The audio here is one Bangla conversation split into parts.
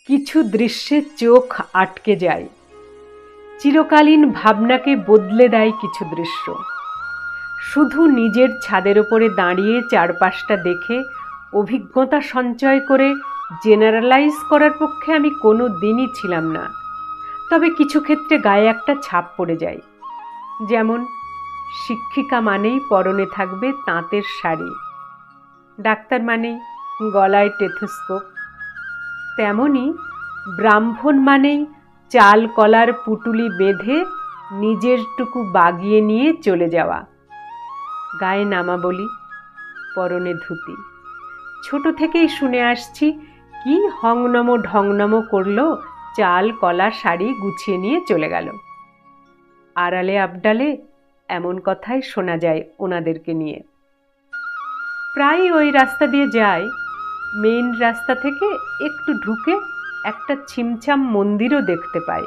কিছু দৃশ্যে চোখ আটকে যায়, চিরকালীন ভাবনাকে বদলে দেয় কিছু দৃশ্য। শুধু নিজের ছাদের ওপরে দাঁড়িয়ে চারপাশটা দেখে অভিজ্ঞতা সঞ্চয় করে জেনারেলাইজ করার পক্ষে আমি কোনো দিনই ছিলাম না। তবে কিছু ক্ষেত্রে গায়ে একটা ছাপ পড়ে যায়। যেমন শিক্ষিকা মানেই পরনে থাকবে তাঁতের শাড়ি, ডাক্তার মানেই গলায় টেথোস্কোপ, তেমনি ব্রাহ্মণ মানেই চাল কলার পুটুলি বেঁধে নিজেরটুকু বাগিয়ে নিয়ে চলে যাওয়া, গায়ে নামাবলি, পরনে ধুতি। ছোট থেকেই শুনে আসছি কি হংনম ঢংনম করলো, চাল কলা শাড়ি গুছিয়ে নিয়ে চলে গেল। আড়ালে আবডালে এমন কথাই শোনা যায় ওনাদেরকে নিয়ে। প্রায় ওই রাস্তা দিয়ে যায়, মেইন রাস্তা থেকে একটু ঢুকে একটা ছিমছাম মন্দিরও দেখতে পায়,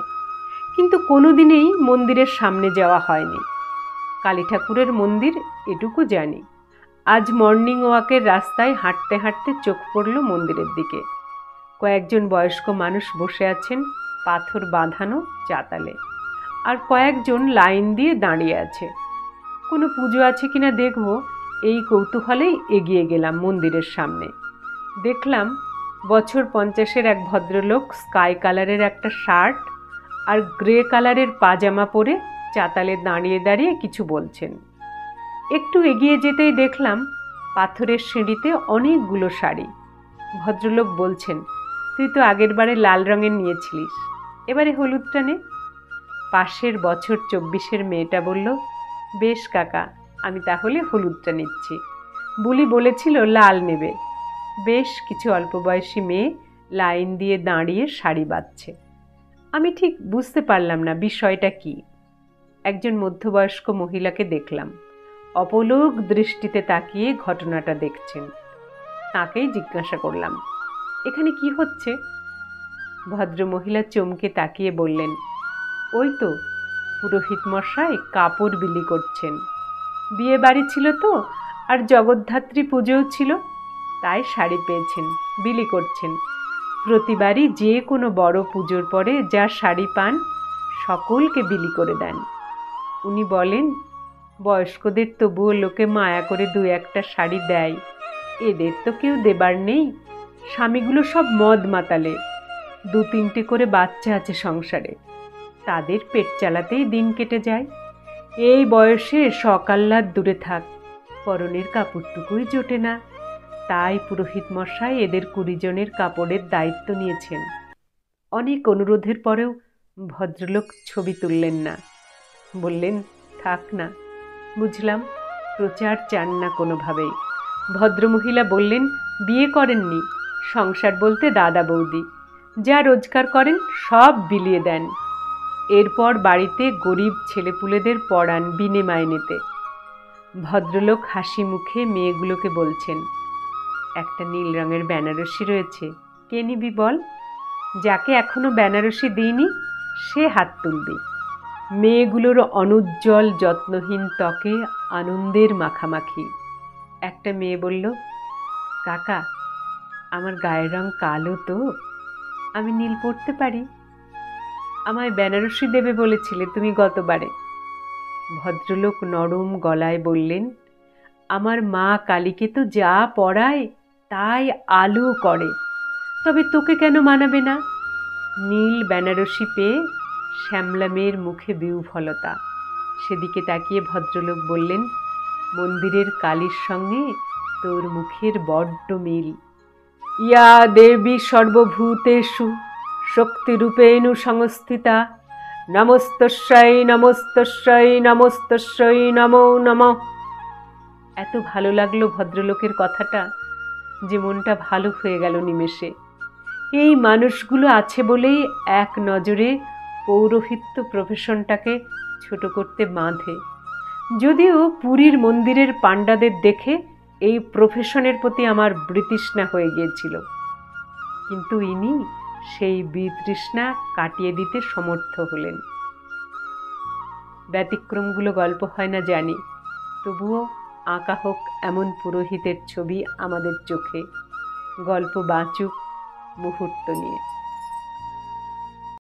কিন্তু কোনোদিনই মন্দিরের সামনে যাওয়া হয়নি। কালী ঠাকুরের মন্দির এটুকু জানি। আজ মর্নিং ওয়াকের রাস্তায় হাঁটতে হাঁটতে চোখ পড়ল মন্দিরের দিকে। কয়েকজন বয়স্ক মানুষ বসে আছেন পাথর বাঁধানো চাতালে, আর কয়েকজন লাইন দিয়ে দাঁড়িয়ে আছে। কোনো পুজো আছে কিনা দেখব, এই কৌতূহলেই এগিয়ে গেলাম মন্দিরের সামনে। দেখলাম বছর 50-এর এক ভদ্রলোক স্কাই কালারের একটা শার্ট আর গ্রে কালারের পাজামা পরে চাতালে দাঁড়িয়ে দাঁড়িয়ে কিছু বলছেন। একটু এগিয়ে যেতেই দেখলাম পাথরের সিঁড়িতে অনেকগুলো শাড়ি। ভদ্রলোক বলছেন, তুই তো আগের বারে লাল রঙের নিয়েছিলিস, এবারে হলুদটা নে। পাশের বছর 24-এর মেয়েটা বলল, বেশ কাকা, আমি তাহলে হলুদটা নিচ্ছি। বুলি বলেছিল লাল নেবে। বেশ কিছু অল্প বয়সী মেয়ে লাইন দিয়ে দাঁড়িয়ে শাড়ি বাঁধছে। আমি ঠিক বুঝতে পারলাম না বিষয়টা কি। একজন মধ্যবয়স্ক মহিলাকে দেখলাম অপলক দৃষ্টিতে তাকিয়ে ঘটনাটা দেখছেন। তাকেই জিজ্ঞাসা করলাম, এখানে কি হচ্ছে? ভদ্রমহিলা চমকে তাকিয়ে বললেন, ওই তো পুরোহিত মশাই কাপড় বিলি করছেন। বিয়ে বাড়ি ছিল তো, আর জগদ্ধাত্রী পুজোও ছিল, তাই শাড়ি পেয়েছেন, বিলি করছেন। প্রতিবারই যে কোনো বড় পুজোর পরে যা শাড়ি পান সকলকে বিলি করে দেন। উনি বলেন, বয়স্কদের তবুও লোকে মায়া করে 2-1টা শাড়ি দেয়, এদের তো কেউ দেবার নেই। স্বামীগুলো সব মদ মাতালে, 2-3টে করে বাচ্চা আছে সংসারে, তাদের পেট চালাতেই দিন কেটে যায়। এই বয়সে সকাল্লাদ দূরে থাক, পরনের কাপড়টুকুই জোটে না, তাই পুরোহিত মশাই এদের 20 জনের কাপড়ের দায়িত্ব নিয়েছেন। অনেক অনুরোধের পরেও ভদ্রলোক ছবি তুললেন না, বললেন, থাক না, বুঝলাম প্রচার চান না কোনোভাবেই। ভদ্রমহিলা বললেন, বিয়ে করেননি, সংসার বলতে দাদা বৌদি, যা রোজগার করেন সব বিলিয়ে দেন, এরপর বাড়িতে গরিব ছেলেপুলেদের পড়ান বিনে মাইনেতে। ভদ্রলোক হাসি মুখে মেয়েগুলোকে বলছেন, একটা নীল রঙের বেনারসি রয়েছে, কে নিবি বল? যাকে এখনো বেনারসি দিইনি সে হাত তুলবি। মেয়েগুলোর অনুজ্জ্বল যত্নহীন ত্বকে আনন্দের মাখামাখি। একটা মেয়ে বলল, কাকা, আমার গায়ের রং কালো তো, আমি নীল পরতে পারি? আমায় বেনারসি দেবে বলেছিলে তুমি গতবারে। ভদ্রলোক নরম গলায় বললেন, আমার মা কালীকে তো যা পড়ায় তাই আলো করে, তবে তোকে কেন মানাবে না? নীল বেনারসি পেয়ে শ্যামলা মেয়ের মুখে বিহ্বলতা। সেদিকে তাকিয়ে ভদ্রলোক বললেন, মন্দিরের কালীর সঙ্গে তোর মুখের বড্ড মিল। ইয়া দেবী সর্বভূতেষু শক্তিরূপেণু সংস্থিতা, নমস্তস্যৈ নমস্তস্যৈ নমস্তস্যৈ নমো নমঃ। এত ভালো লাগলো ভদ্রলোকের কথাটা যে মনটা ভালো হয়ে গেল নিমেষে। এই মানুষগুলো আছে বলেই এক নজরে পৌরোহিত্য প্রফেশনটাকে ছোট করতে বাঁধে। যদিও পুরীর মন্দিরের পাণ্ডাদের দেখে এই প্রফেশনের প্রতি আমার বিতৃষ্ণা হয়ে গিয়েছিল, কিন্তু ইনি সেই বিতৃষ্ণা কাটিয়ে দিতে সমর্থ হলেন। ব্যতিক্রমগুলো গল্প হয় না জানি, তবুও আঁকা হোক এমন পুরোহিতের ছবি আমাদের চোখে, গল্প বাঁচুক মুহূর্ত নিয়ে।